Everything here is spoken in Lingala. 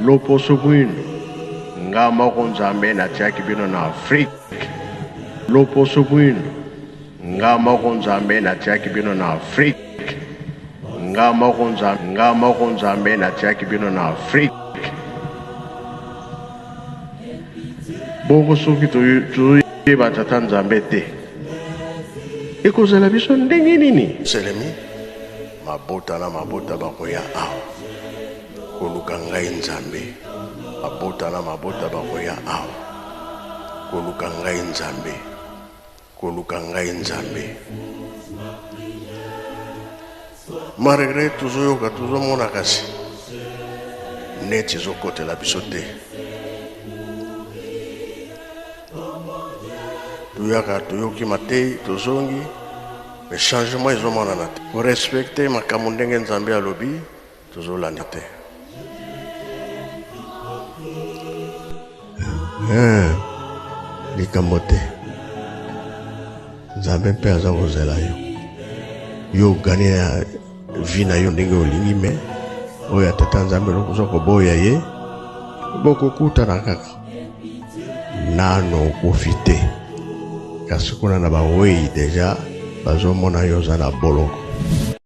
loposo bwino nga moko nzambe natiaki bino na Afrique. Loposo bwino nga moko nzambe natiaki bino na Afrique. Nga moko nzambe natiaki bino na Afrique. Bongo soki toyeba tata nzambe te, ekozala biso ndenge nini? Selemi mabota na mabota bakoya awa koluka ngai nzambe. Mabota na mabota bakoya awa koluka ngai nzambe. Koluka ngai nzambe. Malgré tozoyoka tozomona kasi neti ezokotela biso te. Tuyaka toyoki matei tozongi me changement ezomonana te. Korespecte makambo ndenge nzambe alobi tozolanda te. Likambo te. Nzambe mpe aza kozela yo. Yo gani ya vi na yo ndenge olingi me oyo atata nzambe lokoza koboya ye bokokutana kaka nano okofi te. Kasi kuna na bawei deja bazomona yo za na boloko.